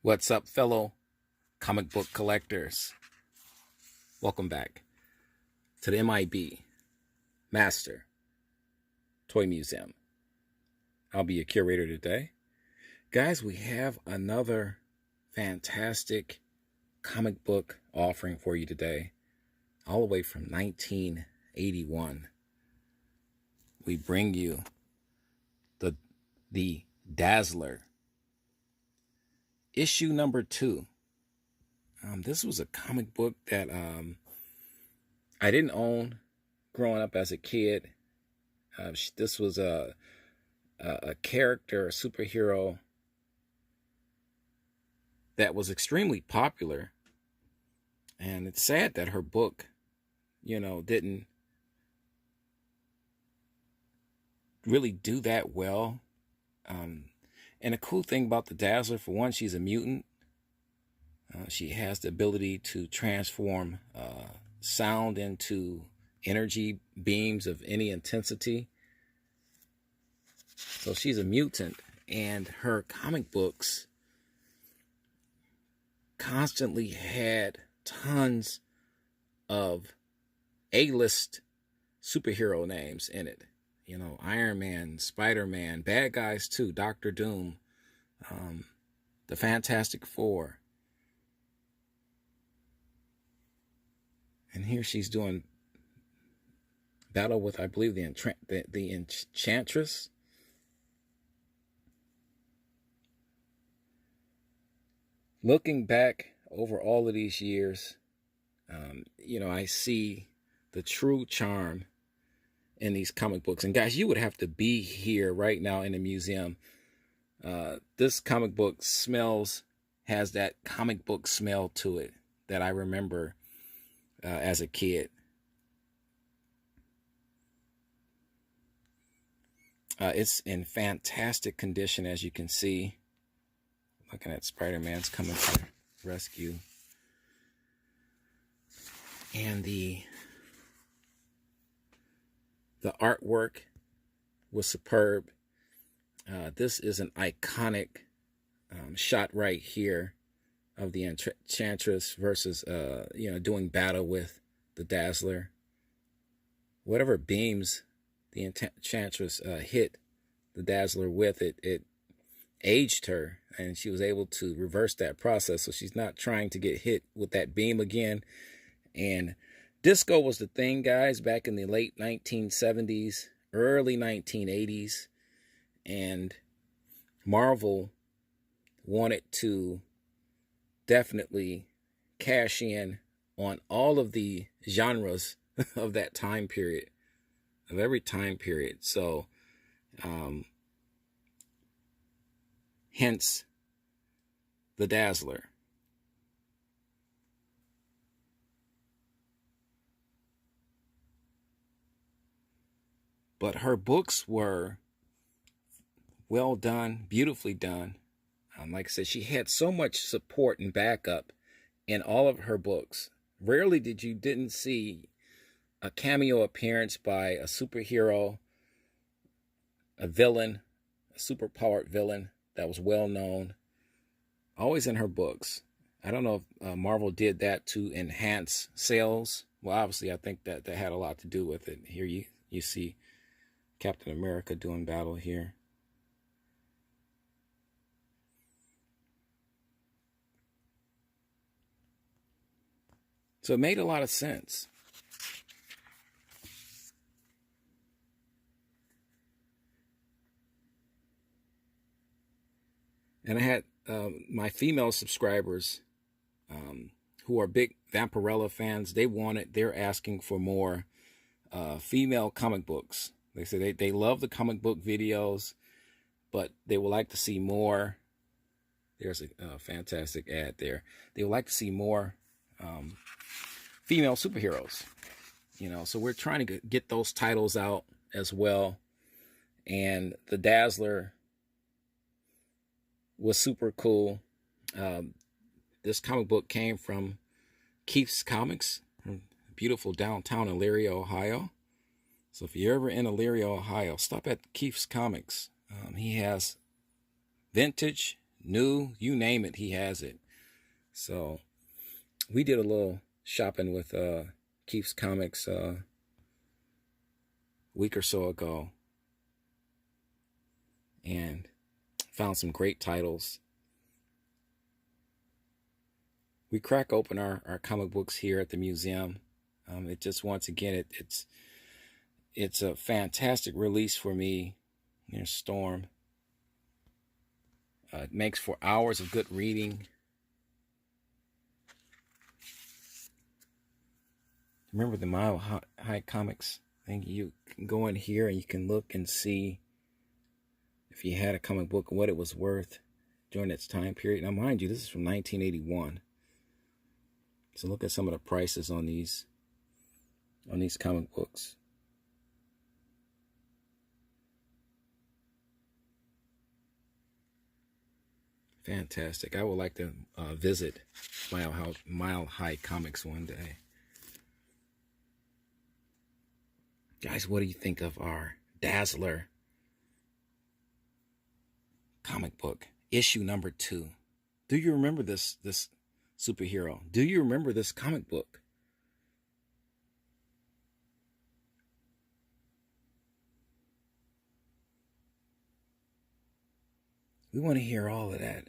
What's up, fellow comic book collectors? Welcome back to the M.I.B. Master Toy Museum. I'll be your curator today. Guys, we have another fantastic comic book offering for you today, all the way from 1981. We bring you the Dazzler, issue number 2. This was a comic book that I didn't own growing up as a kid. This was a character, a superhero that was extremely popular. And it's sad that her book, didn't really do that well. And the cool thing about the Dazzler, for one, she's a mutant. She has the ability to transform sound into energy beams of any intensity. So she's a mutant, and her comic books constantly had tons of A-list superhero names in it. Iron Man, Spider-Man, bad guys too, Doctor Doom, the Fantastic Four. And here she's doing battle with, I believe, the Enchantress. Looking back over all of these years, I see the true charm in these comic books. And guys, you would have to be here right now in the museum. This comic book has that comic book smell to it that I remember as a kid. It's in fantastic condition, as you can see. Looking at Spider-Man's coming to rescue. And the artwork was superb. This is an iconic shot right here of the Enchantress versus, doing battle with the Dazzler. Whatever beams the Enchantress hit the Dazzler with, it aged her, and she was able to reverse that process. So she's not trying to get hit with that beam again. And disco was the thing, guys, back in the late 1970s, early 1980s. And Marvel wanted to definitely cash in on all of the genres of that time period, of every time period. So, hence the Dazzler. But her books were well done, beautifully done. Like I said, she had so much support and backup in all of her books. Rarely didn't see a cameo appearance by a superhero, a villain, a superpowered villain that was well known. Always in her books. I don't know if Marvel did that to enhance sales. Well, obviously, I think that had a lot to do with it. Here you see Captain America doing battle here. So it made a lot of sense. And I had my female subscribers who are big Vampirella fans. They're asking for more female comic books. They say they love the comic book videos, but they would like to see more. There's a fantastic ad there. They would like to see more female superheroes, so we're trying to get those titles out as well. And the Dazzler was super cool. This comic book came from Keith's Comics, beautiful downtown Elyria, Ohio. So if you're ever in Elyria, Ohio, stop at Keith's Comics. He has vintage, new, you name it, he has it. So we did a little shopping with Keith's Comics a week or so ago, and found some great titles. We crack open our comic books here at the museum. It just, once again, it's a fantastic release for me. There's Storm. It makes for hours of good reading. Remember the Mile High Comics? I think you can go in here and you can look and see if you had a comic book and what it was worth during its time period. Now, mind you, this is from 1981. So look at some of the prices on these comic books. Fantastic. I would like to visit Mile High Comics one day. Guys, what do you think of our Dazzler comic book, issue number 2? Do you remember this superhero? Do you remember this comic book? We want to hear all of that.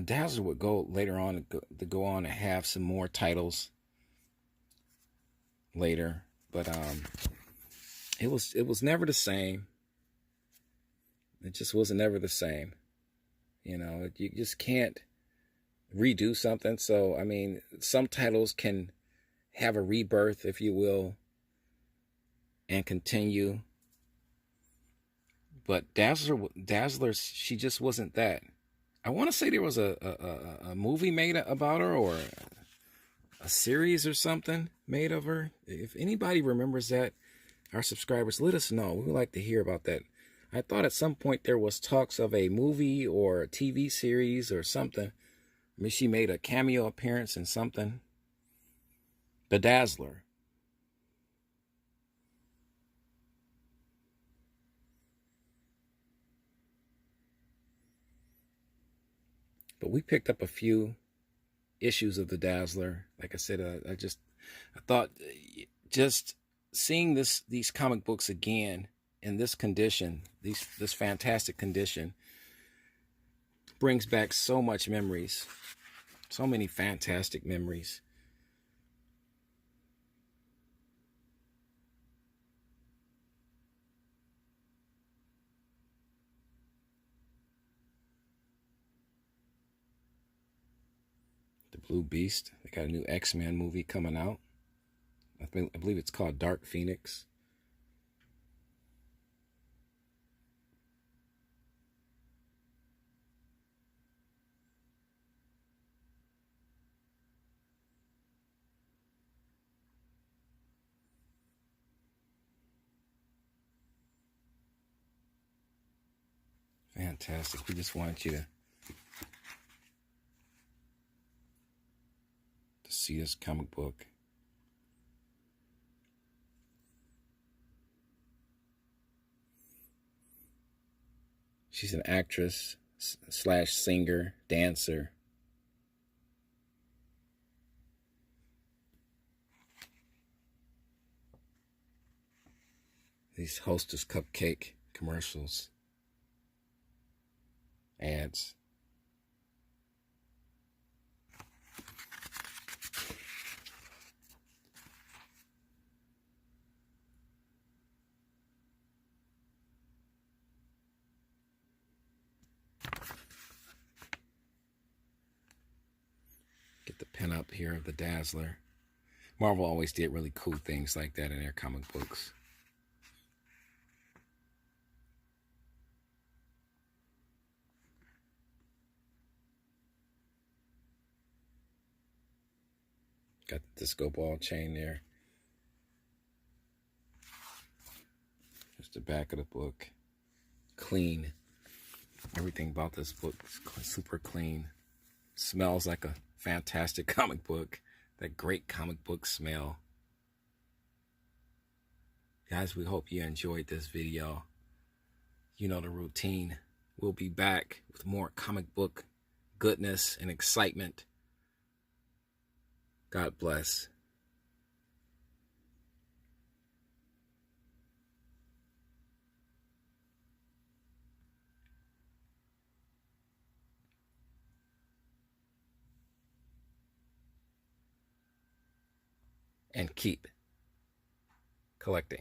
Dazzler would go later on to go on to have some more titles later, but it was never the same. It just wasn't never the same. You know, you just can't redo something. So I mean, some titles can have a rebirth, if you will, and continue. But Dazzler, she just wasn't that. I want to say there was a movie made about her, or a series or something made of her. If anybody remembers that, our subscribers, let us know. We would like to hear about that. I thought at some point there was talks of a movie or a TV series or something. I mean, she made a cameo appearance in something. The Dazzler. But we picked up a few issues of the Dazzler. Like I said, I thought just seeing these comic books again in this condition, this fantastic condition, brings back so much memories, so many fantastic memories. The Blue Beast. They got a new X-Men movie coming out. I believe it's called Dark Phoenix. Fantastic. We just wanted you to see this comic book. She's an actress / singer, dancer. These Hostess cupcake commercials, ads. Get the pin up here of the Dazzler. Marvel always did really cool things like that in their comic books. Got the disco ball chain there. Just the back of the book. Clean. Everything about this book is super clean. Smells like a fantastic comic book, that great comic book smell. Guys, we hope you enjoyed this video. You know the routine. We'll be back with more comic book goodness and excitement. God bless. And keep collecting.